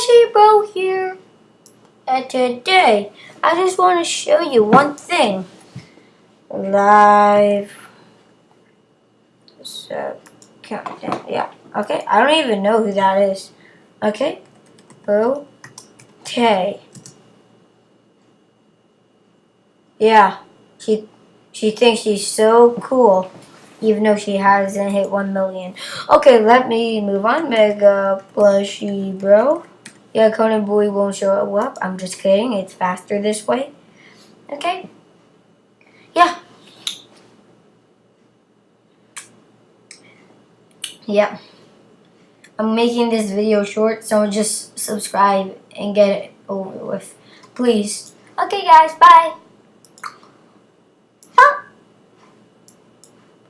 Plushy Bro here. And today, I just want to show you one thing. Live. So, countdown. Yeah. Okay. I don't even know who that is. Okay. Okay. Yeah. She thinks she's so cool. Even though she hasn't hit 1 million. Okay, let me move on. Mega Plushy Bro. Yeah, Conan Boy won't show up. I'm just kidding. It's faster this way. Okay. Yeah. Yeah. I'm making this video short, so just subscribe and get it over with. Please. Okay, guys. Bye.